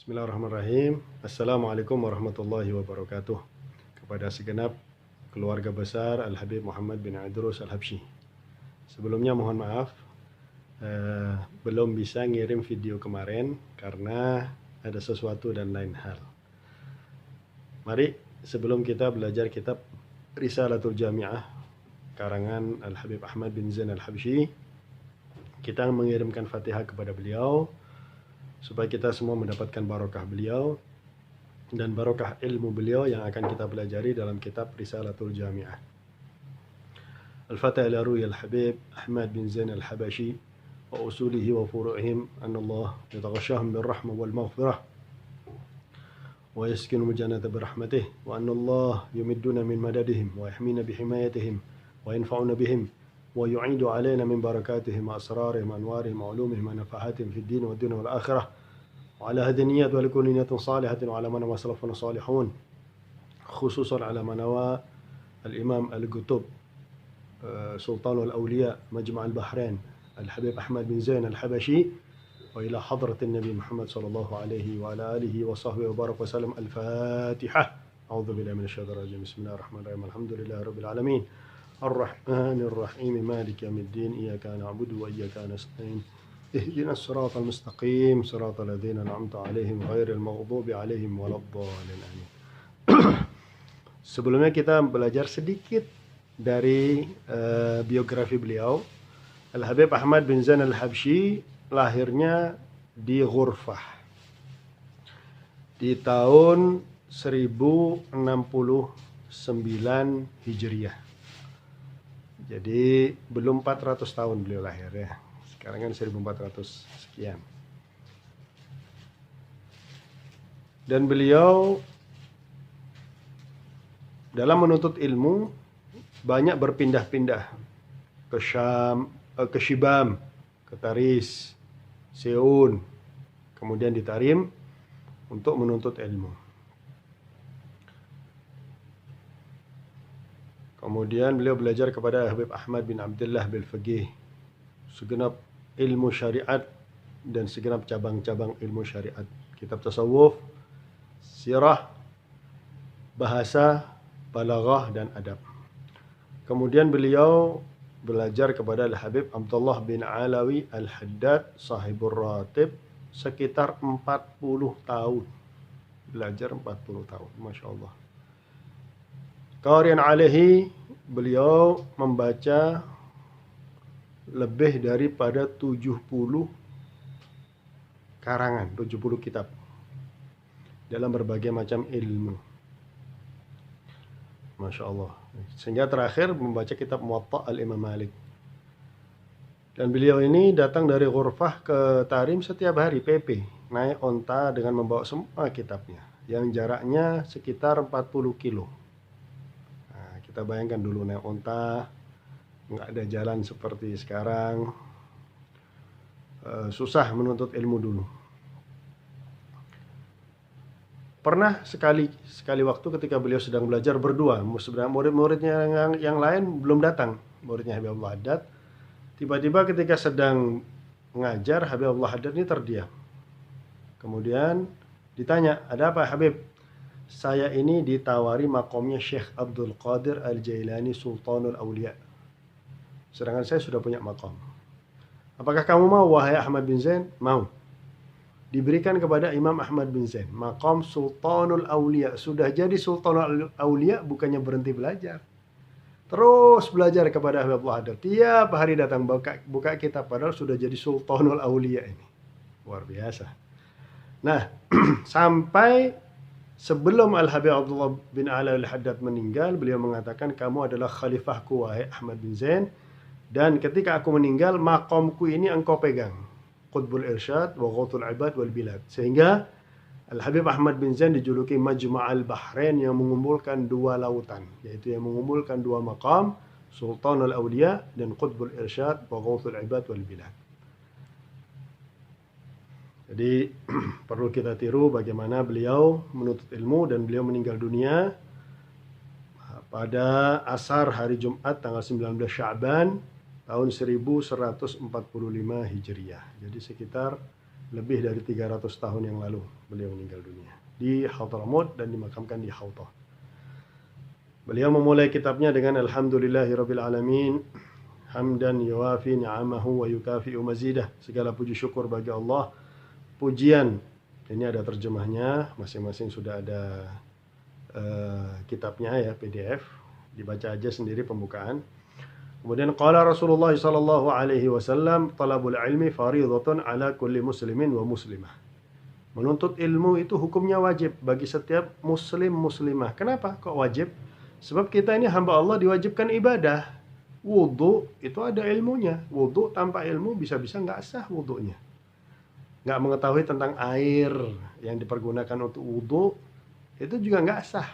Bismillahirrahmanirrahim. Assalamualaikum warahmatullahi wabarakatuh. Kepada segenap keluarga besar Al-Habib Muhammad bin Idrus Al-Habsyi. Sebelumnya mohon maaf, belum bisa ngirim video kemarin karena ada sesuatu dan lain hal. Mari sebelum kita belajar kitab Risalatul Jami'ah karangan Al-Habib Ahmad bin Zain Al-Habsyi, kita mengirimkan Fatihah kepada beliau supaya kita semua mendapatkan barokah beliau dan barokah ilmu beliau yang akan kita pelajari dalam kitab Risalatul Jami'ah. Al-Fatihah ila Ruhi Al-Habib Ahmad bin Zain Al-Habsyi wa usulihi wa furu'ihim an Allah yataghashahum birrahmah wal maghfirah wa yaskinu jannata birahmatih wa anna Allah yumidduna min madadihim wa yahmina bihimayatihim wa yanfa'una bihim ويعيد علينا من بركاتهم وأسرارهم وأنوارهم وعلومهم ونفحاتهم في الدين والدنيا والآخرة وعلى هذه النيات ولكل نية صالحة وعلى من وسلفنا صالحون خصوصا على من نوى الإمام القطب سلطان الأولياء مجمع البحرين الحبيب أحمد بن زين الحبشي وإلى حضرة النبي محمد صلى الله عليه وعلى آله وصحبه وبارك وسلم. الفاتحة. أعوذ بالله من الشيطان الرجيم. بسم الله الرحمن الرحيم. الحمد لله رب العالمين الرحمن الرحيم مالك يوم الدين إياك نعبد وإياك نستعين اهدنا الصراط المستقيم صراط الذين أنعمت عليهم غير المغضوب عليهم ولا الضالين آمين. Sebelumnya kita belajar sedikit dari biografi beliau. Al-Habib Ahmad bin Zain Al-Habsyi lahirnya di Ghurfah di tahun 1069 Hijriah. Jadi belum 400 tahun beliau lahir ya. Sekarang kan 1400 sekian. Dan beliau dalam menuntut ilmu banyak berpindah-pindah ke Syam, ke Shibam, ke Taris, Seun, kemudian di Tarim untuk menuntut ilmu. Kemudian beliau belajar kepada Habib Ahmad bin Abdullah bil Faqih, segenap ilmu syariat dan segenap cabang-cabang ilmu syariat, kitab tasawuf, sirah, bahasa, balaghah dan adab. Kemudian beliau belajar kepada Al-Habib Abdullah bin Alawi Al-Haddad sahibur ratib sekitar 40 tahun. Belajar 40 tahun, Masya Allah. Qari'an alaihi, beliau membaca lebih daripada 70 karangan, 70 kitab dalam berbagai macam ilmu. Masya Allah. Sehingga terakhir membaca kitab Muwatta al-Imam Malik. Dan beliau ini datang dari Ghurfah ke Tarim setiap hari PP, naik onta dengan membawa semua kitabnya yang jaraknya sekitar 40 kilo. Kita bayangkan dulu naik onta, nggak ada jalan seperti sekarang, susah menuntut ilmu dulu. Pernah sekali waktu ketika beliau sedang belajar berdua, murid-muridnya yang lain belum datang, muridnya Habib Abdullah Haddad. Tiba-tiba ketika sedang mengajar, Habib Abdullah Haddad ini terdiam. Kemudian ditanya, ada apa Habib? Saya ini ditawari makomnya Syekh Abdul Qadir Al-Jailani Sultanul Awliya. Sedangkan saya sudah punya makom. Apakah kamu mau, wahai Ahmad bin Zain? Mau. Diberikan kepada Imam Ahmad bin Zain makom Sultanul Awliya. Sudah jadi Sultanul Awliya, bukannya berhenti belajar. Terus belajar kepada Habib Abdullah Haddad. Tiap hari datang buka kitab, padahal sudah jadi Sultanul Awliya ini. Luar biasa. Nah, sampai sebelum Al-Habib Abdullah bin Alawi Al-Haddad meninggal, beliau mengatakan, kamu adalah khalifahku wahai Ahmad bin Zain, dan ketika aku meninggal, makomku ini engkau pegang, Qutbul Irsyad wa Ghawthul Ibad wal Bilad. Sehingga Al-Habib Ahmad bin Zain dijuluki Majma'al Bahrain, yang mengumpulkan dua lautan, yaitu yang mengumpulkan dua makam, Sultanul Awliya dan Qutbul Irsyad wa Ghawthul Ibad wal Bilad. Jadi perlu kita tiru bagaimana beliau menuntut ilmu, dan beliau meninggal dunia pada asar hari Jumat tanggal 19 Sya'ban tahun 1145 Hijriah. Jadi sekitar lebih dari 300 tahun yang lalu beliau meninggal dunia di Hadramaut dan dimakamkan di Hautah. Beliau memulai kitabnya dengan Alhamdulillahirabbil alamin, hamdan yuwafi ni'amahu wa yukafi'u mazidah. Segala puji syukur bagi Allah. Pujian, ini ada terjemahnya, masing-masing sudah ada kitabnya ya, PDF, dibaca aja sendiri pembukaan. Kemudian qala Rasulullah sallallahu alaihi wasallam, talabul ilmi fardhatun ala kulli muslimin wa muslimah. Menuntut ilmu itu hukumnya wajib bagi setiap muslim muslimah. Kenapa kok wajib? Sebab kita ini hamba Allah diwajibkan ibadah. Wudu itu ada ilmunya. Wudu tanpa ilmu bisa-bisa nggak sah wudunya. Nggak mengetahui tentang air yang dipergunakan untuk wudu, itu juga nggak sah.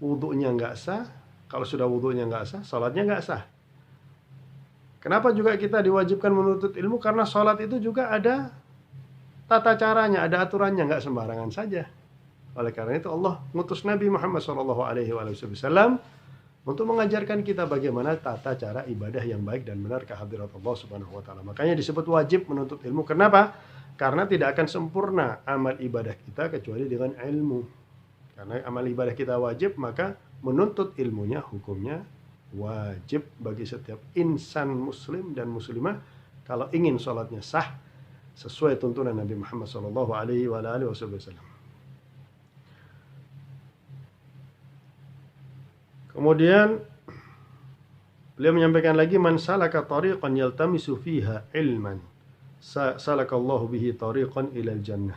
Wudunya nggak sah. Kalau sudah wudunya nggak sah, salatnya nggak sah. Kenapa juga kita diwajibkan menuntut ilmu? Karena salat itu juga ada tata caranya, ada aturannya, nggak sembarangan saja. Oleh karena itu Allah ngutus Nabi Muhammad SAW untuk mengajarkan kita bagaimana tata cara ibadah yang baik dan benar ke hadirat Allah Subhanahu wa taala. Makanya disebut wajib menuntut ilmu. Kenapa? Karena tidak akan sempurna amal ibadah kita kecuali dengan ilmu. Karena amal ibadah kita wajib, maka menuntut ilmunya hukumnya wajib bagi setiap insan muslim dan muslimah kalau ingin sholatnya sah sesuai tuntunan Nabi Muhammad SAW. Kemudian beliau menyampaikan lagi, man salaka tariqan yaltamisu fiha ilman salakallahu bihi tariqan ilal jannah.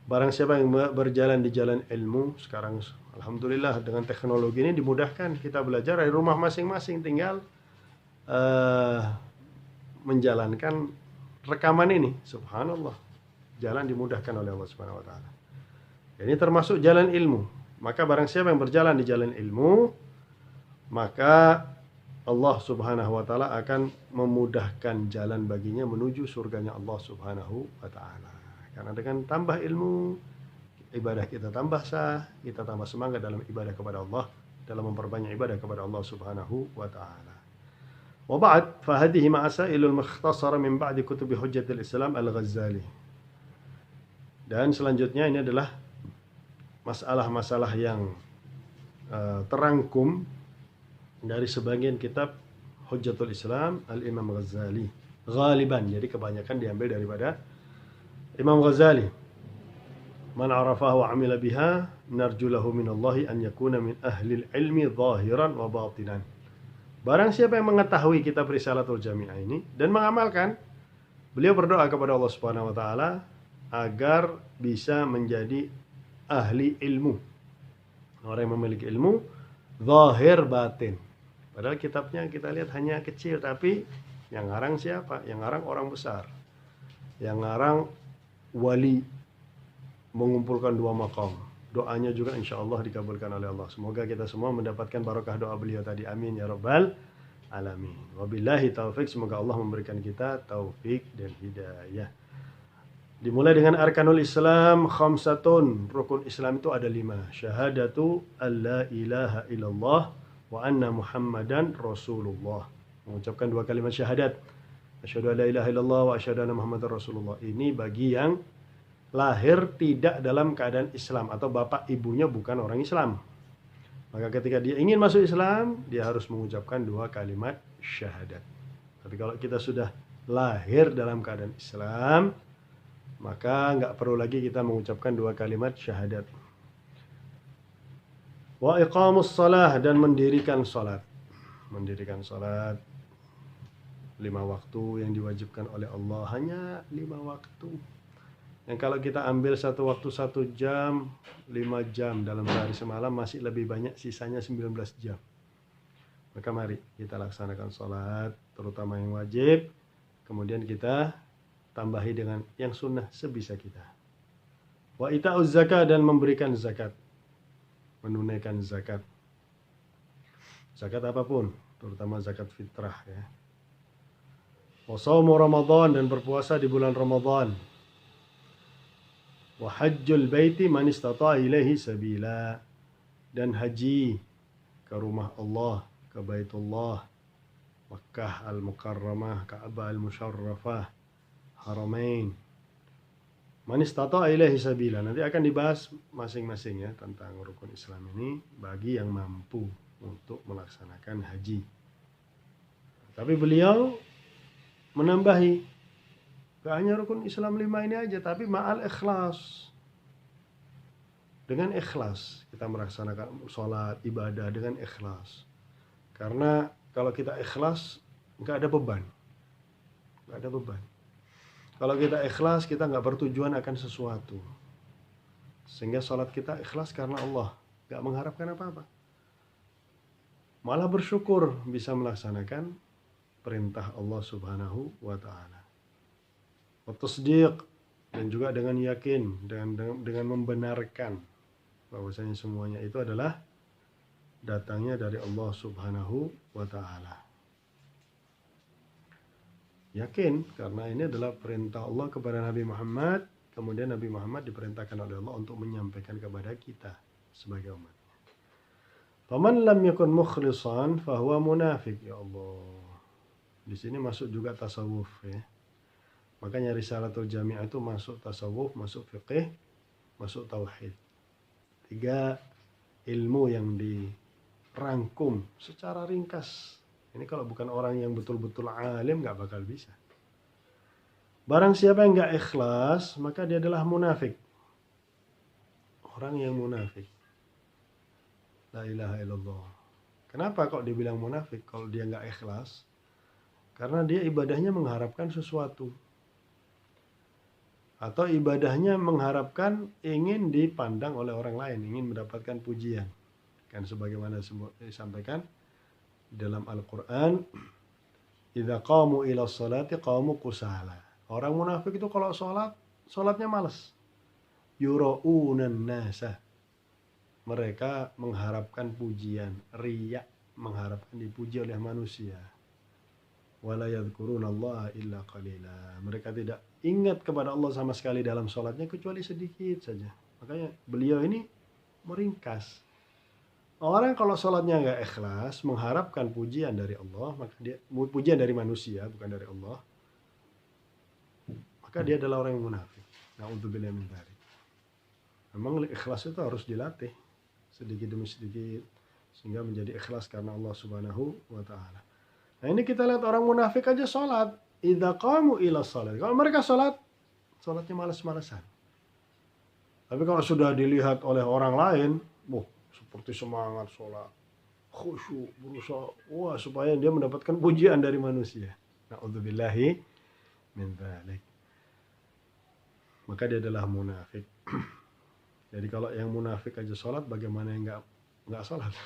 Barang siapa yang berjalan di jalan ilmu, sekarang alhamdulillah dengan teknologi ini dimudahkan, kita belajar dari rumah masing-masing, tinggal menjalankan rekaman ini. Subhanallah, jalan dimudahkan oleh Allah Subhanahu wa taala. Ini termasuk jalan ilmu. Maka barang siapa yang berjalan di jalan ilmu, maka Allah Subhanahu wa taala akan memudahkan jalan baginya menuju surganya Allah Subhanahu wa taala. Karena dengan tambah ilmu, ibadah kita tambah sah, kita tambah semangat dalam ibadah kepada Allah, dalam memperbanyak ibadah kepada Allah Subhanahu wa taala. Wa ba'd, fa hadhihi masailul mukhtasara min ba'di kutubi Hujjatul Islam Al-Ghazali. Dan selanjutnya ini adalah masalah-masalah yang terangkum dari sebagian kitab Hujjatul Islam Al-Imam Ghazali. Ghaliban, jadi kebanyakan diambil daripada Imam Ghazali. Man arafahu wa amila biha narju lahu minallahi an yakuna min ahlil ilmi zahiran wa batinan. Barang siapa yang mengetahui kitab Risalatul Jami'ah ini dan mengamalkan, beliau berdoa kepada Allah Subhanahu wa taala agar bisa menjadi ahli ilmu. Orang yang memiliki ilmu zahir batin. Padahal kitabnya kita lihat hanya kecil, tapi yang ngarang siapa? Yang ngarang orang besar. Yang ngarang wali, mengumpulkan dua maqam. Doanya juga insya Allah dikabulkan oleh Allah. Semoga kita semua mendapatkan barakah doa beliau tadi. Amin ya rabbal alamin. Wabillahi taufik. Semoga Allah memberikan kita taufik dan hidayah. Dimulai dengan arkanul Islam khamsatun. Rukun Islam itu ada 5. Syahadatu alla ilaha illallah wa anna Muhammadan Rasulullah. Mengucapkan 2 kalimat syahadat. Asyhadu an la ilaha illallah wa asyhadu anna Muhammadar Rasulullah. Ini bagi yang lahir tidak dalam keadaan Islam atau bapak ibunya bukan orang Islam. Maka ketika dia ingin masuk Islam, dia harus mengucapkan 2 kalimat syahadat. Tapi kalau kita sudah lahir dalam keadaan Islam, maka nggak perlu lagi kita mengucapkan 2 kalimat syahadat. Wa iqamus salah, dan mendirikan salat. Mendirikan salat 5 waktu yang diwajibkan oleh Allah, hanya 5 waktu. Yang kalau kita ambil satu waktu 1 jam, 5 jam dalam sehari semalam masih lebih banyak, sisanya 19 jam. Maka mari kita laksanakan salat, terutama yang wajib. Kemudian kita tambahi dengan yang sunnah sebisa kita. Wa ita'uz zakat, dan memberikan zakat. Menunaikan zakat. Zakat apapun, terutama zakat fitrah ya. Wa shaumu Ramadan, dan berpuasa di bulan Ramadan. Wa hajjul baiti man istata'a ilaihi sabila, dan haji ke rumah Allah, ke Baitullah, Makkah al-Mukarramah, Ka'bah al-Musharrafah, Haramain. Man istata'a ilaihi sabila. Nanti akan dibahas masing-masing ya tentang rukun Islam ini bagi yang mampu untuk melaksanakan haji. Tapi beliau menambahi, gak hanya rukun Islam 5 ini aja, tapi ma'al ikhlas. Dengan ikhlas kita melaksanakan sholat, ibadah dengan ikhlas. Karena kalau kita ikhlas, gak ada beban. Gak ada beban. Kalau kita ikhlas, kita nggak bertujuan akan sesuatu. Sehingga sholat kita ikhlas karena Allah. Nggak mengharapkan apa-apa. Malah bersyukur bisa melaksanakan perintah Allah subhanahu wa ta'ala. Watasdiq, dan juga dengan yakin, dengan membenarkan bahwasanya semuanya itu adalah datangnya dari Allah subhanahu wa ta'ala. Yakin, karena ini adalah perintah Allah kepada Nabi Muhammad. Kemudian Nabi Muhammad diperintahkan oleh Allah untuk menyampaikan kepada kita sebagai umatnya. Faman lam yakun mukhlisan fahuwa munafik. Ya Allah, di sini masuk juga tasawuf ya. Makanya Risalatul Jami'ah itu masuk tasawuf, masuk fiqih, masuk tauhid. 3 ilmu yang dirangkum secara ringkas. Ini kalau bukan orang yang betul-betul alim gak bakal bisa. Barang siapa yang gak ikhlas, maka dia adalah munafik. Orang yang munafik. La ilaha illallah. Kenapa kok dibilang munafik kalau dia gak ikhlas? Karena dia ibadahnya mengharapkan sesuatu. Atau ibadahnya mengharapkan ingin dipandang oleh orang lain, ingin mendapatkan pujian. Kan sebagaimana disampaikan dalam Al-Quran, idza qamu ila sholati qamu kusala. Orang munafik itu kalau sholatnya malas. Yura'unan nasa. Mereka mengharapkan pujian, riya, mengharapkan dipuji oleh manusia. Wala yadhkurunallaha illa qalila. Mereka tidak ingat kepada Allah sama sekali dalam sholatnya kecuali sedikit saja. Makanya beliau ini meringkas. Orang kalau sholatnya nggak ikhlas, mengharapkan pujian dari Allah, maka dia pujian dari manusia, bukan dari Allah, maka dia adalah orang yang munafik. Na'udzubillah min dzalik. Memang ikhlas itu harus dilatih sedikit demi sedikit sehingga menjadi ikhlas karena Allah Subhanahu wa ta'ala. Nah, ini kita lihat orang munafik aja sholat. Idza qamu ila shalat. Kalau mereka sholatnya malas-malasan. Tapi kalau sudah dilihat oleh orang lain, seperti semangat sholat, khusyuk, berusaha supaya dia mendapatkan pujian dari manusia. Na'udzubillahi min dzalik. Maka dia adalah munafik. Jadi kalau yang munafik aja sholat, bagaimana yang nggak sholat?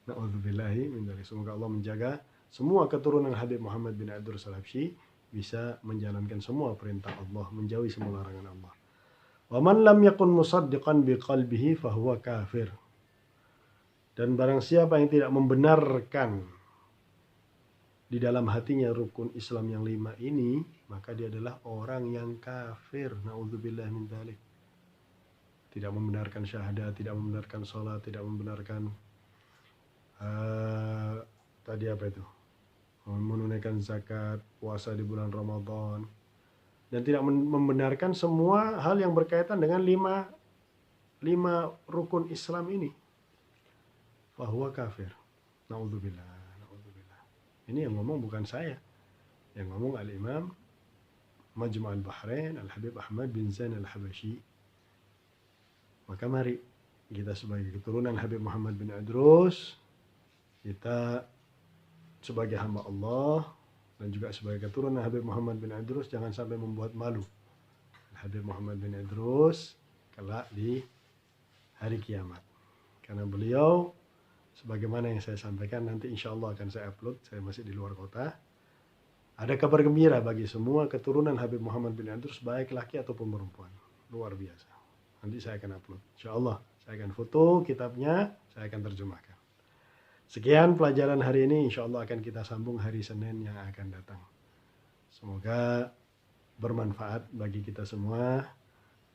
Na'udzubillahi min dzalik. Semoga Allah menjaga semua keturunan Habib Muhammad bin Idrus Al-Habsyi bisa menjalankan semua perintah Allah, menjauhi semua larangan Allah. Wa man lam yakun musaddiqan biqalbihi fahuwa kafir. Dan barang siapa yang tidak membenarkan di dalam hatinya rukun Islam yang 5 ini, maka dia adalah orang yang kafir. Na'udzubillah min dzalik. Tidak membenarkan syahadat, tidak membenarkan sholat, tidak membenarkan tadi apa itu? Menunaikan zakat, puasa di bulan Ramadan, dan tidak membenarkan semua hal yang berkaitan dengan 5 rukun Islam ini. Fahuwa kafir. Na'udzubillah. Ini yang ngomong bukan saya. Yang ngomong Al-Imam Majmu' al-Bahrain Al-Habib Ahmad bin Zain Al-Habsyi. Maka mari kita sebagai keturunan Habib Muhammad bin Idrus, kita sebagai hamba Allah dan juga sebagai keturunan Habib Muhammad bin Idrus, jangan sampai membuat malu Habib Muhammad bin Idrus kelak di hari kiamat. Karena beliau, sebagaimana yang saya sampaikan, nanti insya Allah akan saya upload, saya masih di luar kota. Ada kabar gembira bagi semua keturunan Habib Muhammad bin Idrus, baik laki ataupun perempuan. Luar biasa. Nanti saya akan upload. Insya Allah saya akan foto kitabnya, saya akan terjemahkan. Sekian pelajaran hari ini, insya Allah akan kita sambung hari Senin yang akan datang. Semoga bermanfaat bagi kita semua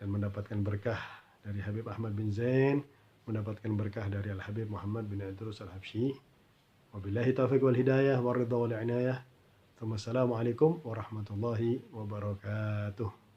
dan mendapatkan berkah dari Habib Ahmad bin Zain, mendapatkan berkah dari Al-Habib Muhammad bin Idrus Al-Habsyi. Wabillahi taufiq wal hidayah wa ridha wal inayah. Wassalamualaikum warahmatullahi wabarakatuh.